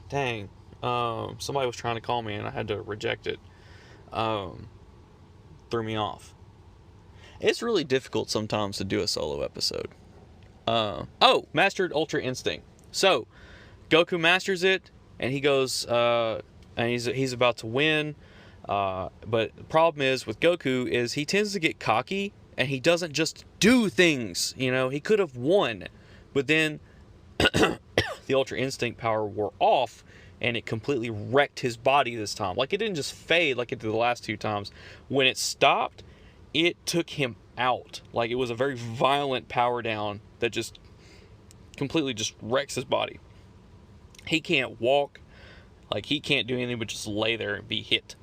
dang, somebody was trying to call me and I had to reject it. Threw me off. It's really difficult sometimes to do a solo episode. Mastered Ultra Instinct. So, Goku masters it, and he goes, and he's about to win. But the problem is with Goku is he tends to get cocky, and he doesn't just do things. You know, he could have won, but then the Ultra Instinct power wore off, and it completely wrecked his body this time. Like, it didn't just fade like it did the last two times. When it stopped, it took him out. Like, it was a very violent power down that just completely just wrecks his body. He can't walk. Like, he can't do anything but just lay there and be hit.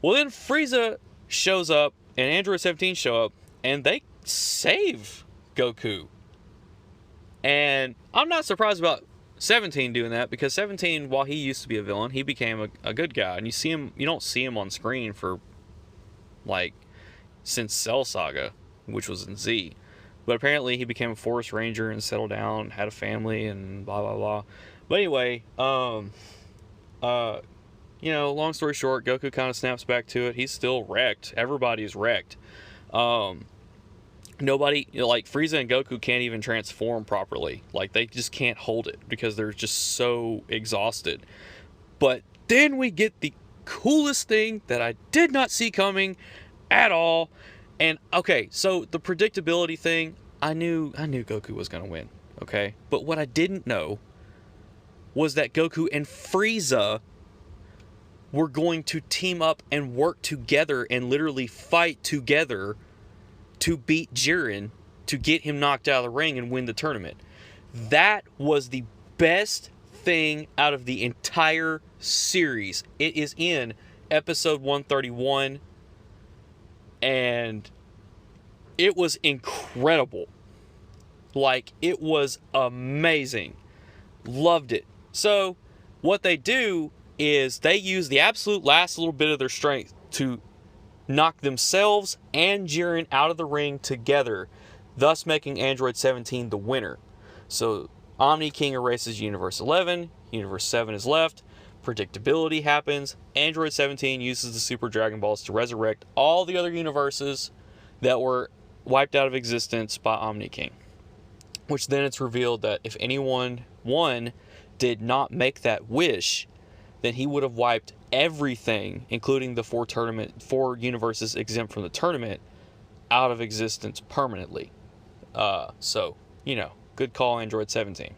Well, then Frieza shows up, and Android 17 show up, and they save Goku. And I'm not surprised about 17 doing that, because 17, while he used to be a villain, he became a good guy. And you don't see him on screen for, like, since Cell Saga, which was in Z. But apparently he became a forest ranger and settled down, had a family, and blah, blah, blah. But anyway, long story short, Goku kind of snaps back to it. He's still wrecked. Everybody's wrecked. Nobody, like, Frieza and Goku can't even transform properly. Like, they just can't hold it because they're just so exhausted. But then we get the coolest thing that I did not see coming at all. And, okay, so the predictability thing, I knew Goku was going to win, okay? But what I didn't know was that Goku and Frieza were going to team up and work together and literally fight together to beat Jiren, to get him knocked out of the ring and win the tournament. That was the best thing out of the entire series. It is in episode 131, and it was incredible. Like, it was amazing. Loved it. So, what they do is they use the absolute last little bit of their strength to knock themselves and Jiren out of the ring together, thus making Android 17 the winner. So Omni King erases Universe 11, Universe 7 is left, predictability happens, Android 17 uses the Super Dragon Balls to resurrect all the other universes that were wiped out of existence by Omni King. Which then it's revealed that if anyone did not make that wish, then he would have wiped everything, including the four universes exempt from the tournament, out of existence permanently. So, good call, Android 17.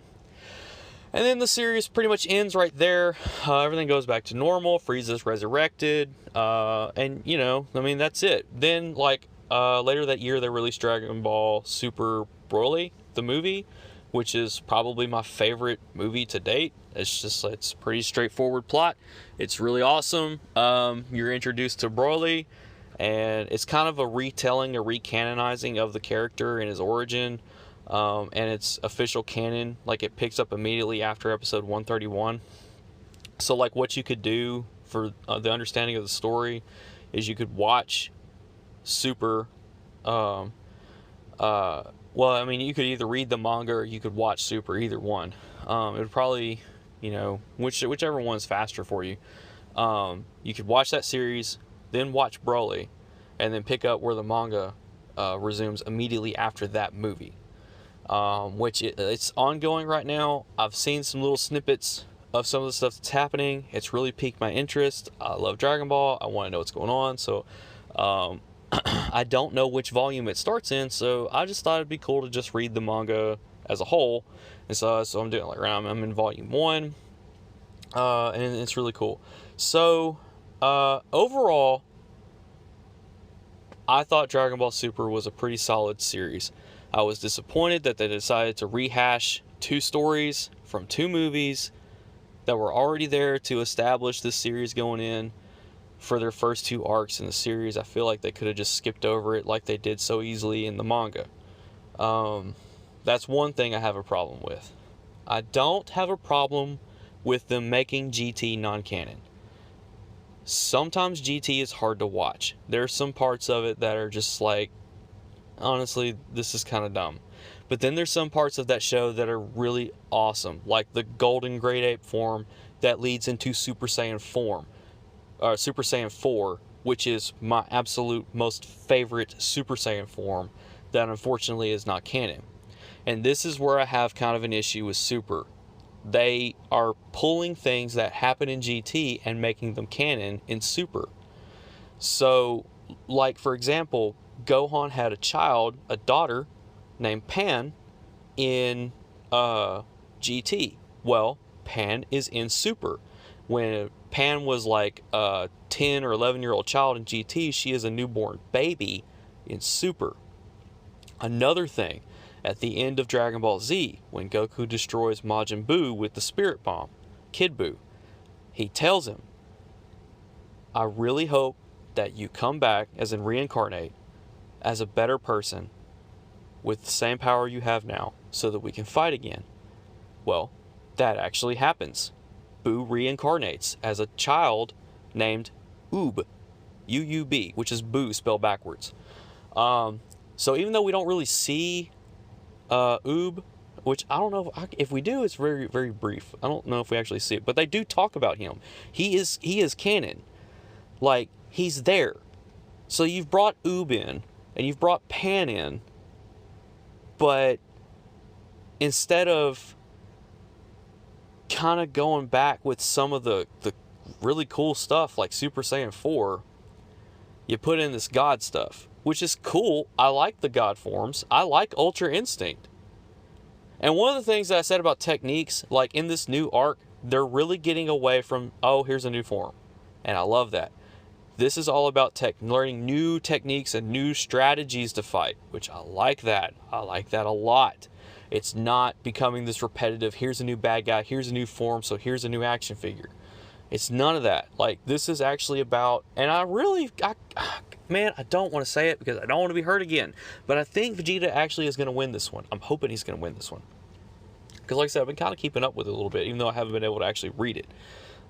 And then the series pretty much ends right there. Everything goes back to normal. Frieza's resurrected. And, that's it. Then, later that year, they released Dragon Ball Super Broly, the movie, which is probably my favorite movie to date. It's a pretty straightforward plot. It's really awesome. You're introduced to Broly, and it's kind of a retelling, a recanonizing of the character and his origin, and it's official canon. Like, it picks up immediately after episode 131. So, like, what you could do for the understanding of the story is you could watch Super. Well, I mean, you could either read the manga or you could watch Super, either one. It would probably, whichever one's faster for you. You could watch that series, then watch Broly, and then pick up where the manga resumes immediately after that movie. It's ongoing right now. I've seen some little snippets of some of the stuff that's happening. It's really piqued my interest. I love Dragon Ball. I want to know what's going on. So, I don't know which volume it starts in, so I just thought it'd be cool to just read the manga as a whole. And so I'm doing like right now. I'm in volume 1, and it's really cool. So, overall, I thought Dragon Ball Super was a pretty solid series. I was disappointed that they decided to rehash 2 stories from 2 movies that were already there to establish this series going in for their first 2 arcs in the series. I feel like they could have just skipped over it like they did so easily in the manga. That's one thing I have a problem with. I don't have a problem with them making GT non-canon. Sometimes GT is hard to watch. There's some parts of it that are just like, honestly, this is kind of dumb. But then there's some parts of that show that are really awesome, like the Golden Great Ape form that leads into Super Saiyan form. Super Saiyan 4, which is my absolute most favorite Super Saiyan form that unfortunately is not canon. And this is where I have kind of an issue with Super. They are pulling things that happen in GT and making them canon in Super. So, like, for example, Gohan had a daughter named Pan in GT. Well, Pan is in Super. When Pan was like a 10 or 11-year-old child in GT, she is a newborn baby in Super. Another thing, at the end of Dragon Ball Z, when Goku destroys Majin Buu with the Spirit Bomb, Kid Buu, he tells him, I really hope that you come back, as in reincarnate, as a better person with the same power you have now, so that we can fight again. Well, that actually happens. Buu reincarnates as a child named Oob, U-U-B, which is Buu spelled backwards. So even though we don't really see Oob, which I don't know if we do, it's very, very brief. I don't know if we actually see it, but they do talk about him. He is canon. Like, he's there. So you've brought Oob in, and you've brought Pan in, but instead of kind of going back with some of the really cool stuff like Super Saiyan 4, you put in this God stuff, which is cool. I like the God forms. I like Ultra Instinct. And one of the things that I said about techniques, like in this new arc, they're really getting away from, oh, here's a new form. And I love that. This is all about learning new techniques and new strategies to fight, which I like that. I like that a lot. It's not becoming this repetitive, here's a new bad guy, here's a new form, so here's a new action figure. It's none of that. Like, this is actually about, and I don't want to say it because I don't want to be hurt again, but I think Vegeta actually is going to win this one. I'm hoping he's going to win this one. Because like I said, I've been kind of keeping up with it a little bit, even though I haven't been able to actually read it.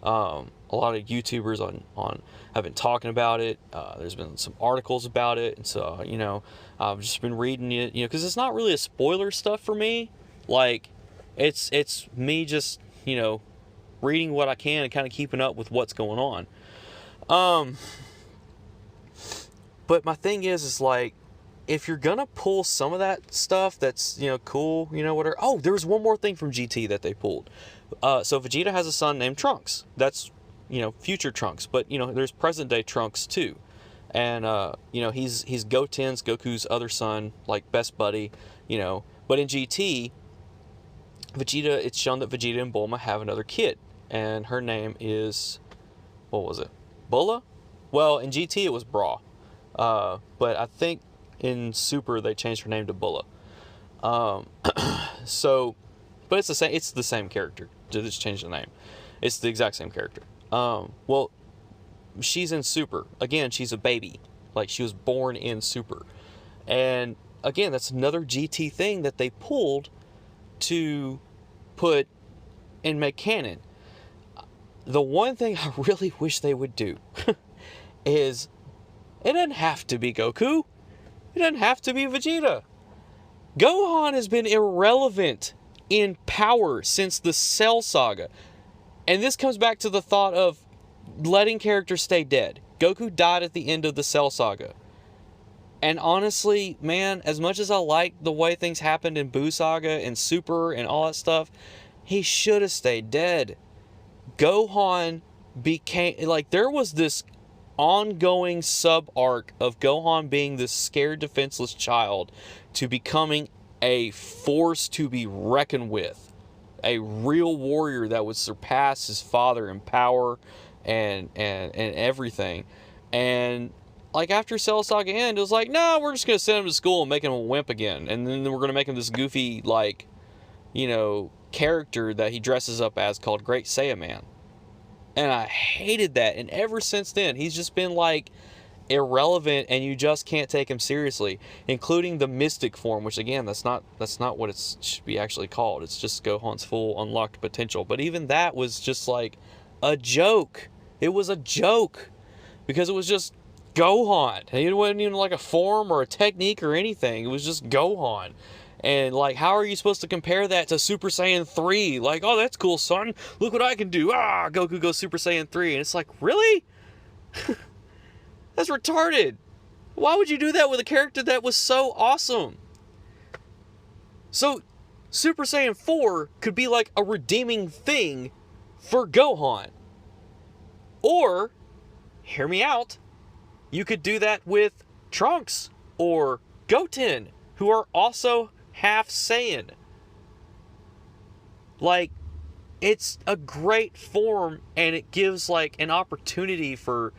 A lot of YouTubers have been talking about it. There's been some articles about it, and so I've just been reading it. Because it's not really a spoiler stuff for me. Like, it's me just reading what I can and kind of keeping up with what's going on. But my thing is like, if you're gonna pull some of that stuff that's cool, whatever. Oh, there was one more thing from GT that they pulled. So Vegeta has a son named Trunks. That's future Trunks, but there's present day Trunks too. And he's Goku's other son, like best buddy, But in GT, it's shown that Vegeta and Bulma have another kid, and her name is, what was it? Bulla? Well, in GT it was Bra. But I think in Super they changed her name to Bulla. But it's the same character. Just change the name. It's the exact same character. Well, she's in Super. Again, she's a baby. Like, she was born in Super. And again, that's another GT thing that they pulled to put and make canon. the one thing I really wish they would do is, it doesn't have to be Goku. It doesn't have to be Vegeta. Gohan has been irrelevant in power since the Cell Saga. And this comes back to the thought of letting characters stay dead. Goku died at the end of the Cell Saga. And honestly, man, as much as I like the way things happened in Buu Saga and Super and all that stuff, he should have stayed dead. Gohan became, like, there was this ongoing sub-arc of Gohan being this scared, defenseless child to becoming a force to be reckoned with. A real warrior that would surpass his father in power and everything. And like after Cell Saga end, it was like, no, we're just going to send him to school and make him a wimp again. And then we're going to make him this goofy, like, you know, character that he dresses up as called Great Saiyaman. And I hated that. And ever since then, he's just been like irrelevant, and you just can't take him seriously, including the mystic form, which again, that's not what it should be actually called. It's just Gohan's full unlocked potential. But even that was just like a joke. It was a joke because it was just Gohan. It wasn't even like a form or a technique or anything. It was just Gohan. And like, how are you supposed to compare that to Super Saiyan 3? Like, oh, that's cool, son. Look what I can do. Ah, Goku goes Super Saiyan 3. And it's like, really? That's retarded. Why would you do that with a character that was so awesome? So, Super Saiyan 4 could be like a redeeming thing for Gohan. Or, hear me out, you could do that with Trunks or Goten, who are also half Saiyan. Like, it's a great form, and it gives like an opportunity for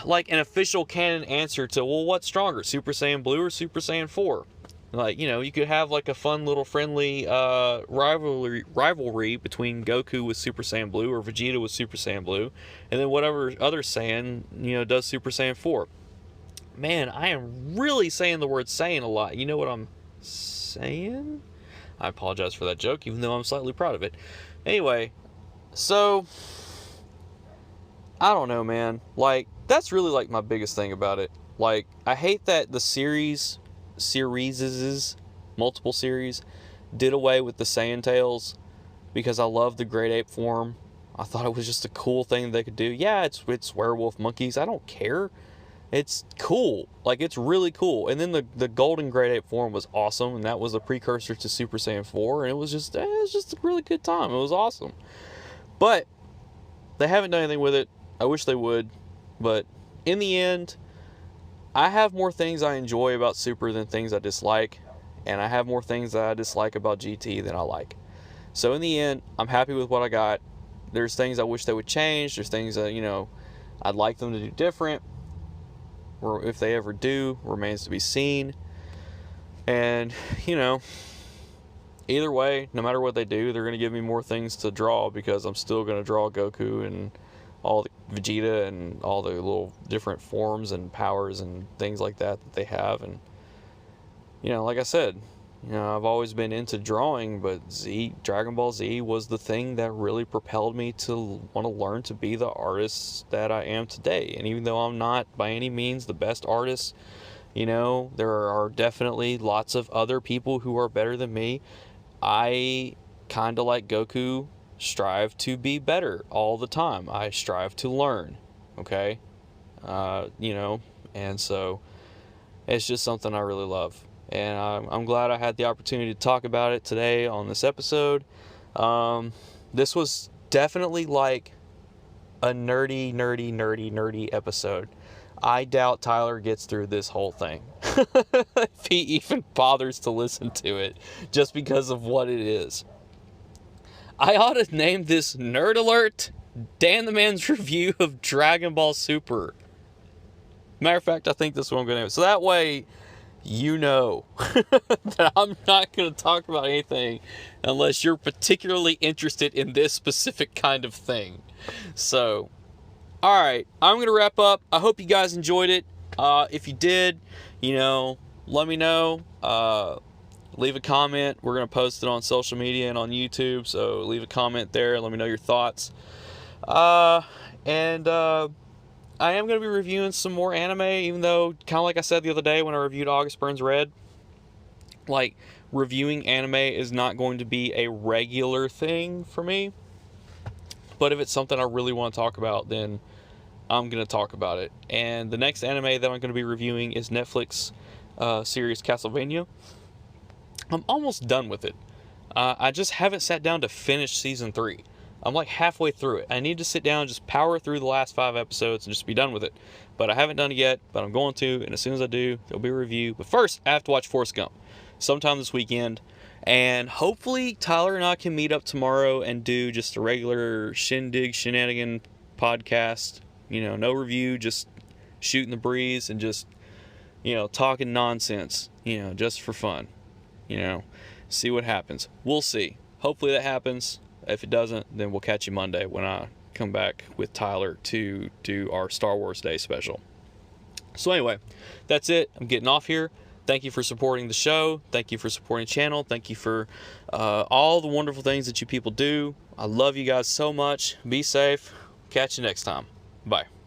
like an official canon answer to, well, what's stronger, Super Saiyan Blue or Super Saiyan 4? Like, you know, you could have like a fun little friendly rivalry between Goku with Super Saiyan Blue or Vegeta with Super Saiyan Blue, and then whatever other Saiyan, you know, does Super Saiyan 4. Man, I am really saying the word Saiyan a lot. You know what I'm saying? I apologize for that joke, even though I'm slightly proud of it. Anyway, so I don't know, man. Like, that's really like my biggest thing about it. Like, I hate that the series, multiple series, did away with the Saiyan Tales, because I love the Great Ape form. I thought it was just a cool thing they could do. Yeah, it's werewolf monkeys. I don't care. It's cool. Like, it's really cool. And then the golden Great Ape form was awesome, and that was a precursor to Super Saiyan 4, and it was just a really good time. It was awesome. But they haven't done anything with it. I wish they would. But in the end, I have more things I enjoy about Super than things I dislike, and I have more things that I dislike about GT than I like. So in the end, I'm happy with what I got. There's things I wish they would change. There's things that, you know, I'd like them to do different. Or if they ever do, remains to be seen. And, you know, either way, no matter what they do, they're going to give me more things to draw, because I'm still going to draw Goku and all the Vegeta and all the little different forms and powers and things like that they have. And, you know, like I said, you know, I've always been into drawing, but Dragon Ball Z was the thing that really propelled me to want to learn to be the artist that I am today. And even though I'm not by any means the best artist, you know, there are definitely lots of other people who are better than me. I kind of like Goku strive to be better all the time. I strive to learn, okay? You know, and so it's just something I really love. And I'm glad I had the opportunity to talk about it today on this episode. This was definitely like a nerdy episode. I doubt Tyler gets through this whole thing. If he even bothers to listen to it, just because of what it is. I ought to name this Nerd Alert, Dan the Man's review of Dragon Ball Super. Matter of fact, I think this is what I'm going to name it. So that way, you know that I'm not going to talk about anything unless you're particularly interested in this specific kind of thing. So, alright, I'm going to wrap up. I hope you guys enjoyed it. If you did, you know, let me know. leave a comment. We're going to post it on social media and on YouTube, so leave a comment there. Let me know your thoughts. And I am going to be reviewing some more anime, even though, kind of like I said the other day when I reviewed August Burns Red, like, reviewing anime is not going to be a regular thing for me. But if it's something I really want to talk about, then I'm going to talk about it. And the next anime that I'm going to be reviewing is Netflix series Castlevania. I'm almost done with it. I just haven't sat down to finish season 3. I'm like halfway through it. I need to sit down and just power through the last 5 episodes and just be done with it. But I haven't done it yet, but I'm going to, and as soon as I do, there'll be a review. But first, I have to watch Forrest Gump sometime this weekend. And hopefully Tyler and I can meet up tomorrow and do just a regular shenanigan podcast. You know, no review, just shooting the breeze and just, you know, talking nonsense, you know, just for fun. You know, see what happens. We'll see. Hopefully that happens. If it doesn't, then we'll catch you Monday when I come back with Tyler to do our Star Wars Day special. So anyway, that's it. I'm getting off here. Thank you for supporting the show. Thank you for supporting the channel. Thank you for all the wonderful things that you people do. I love you guys so much. Be safe. Catch you next time. Bye.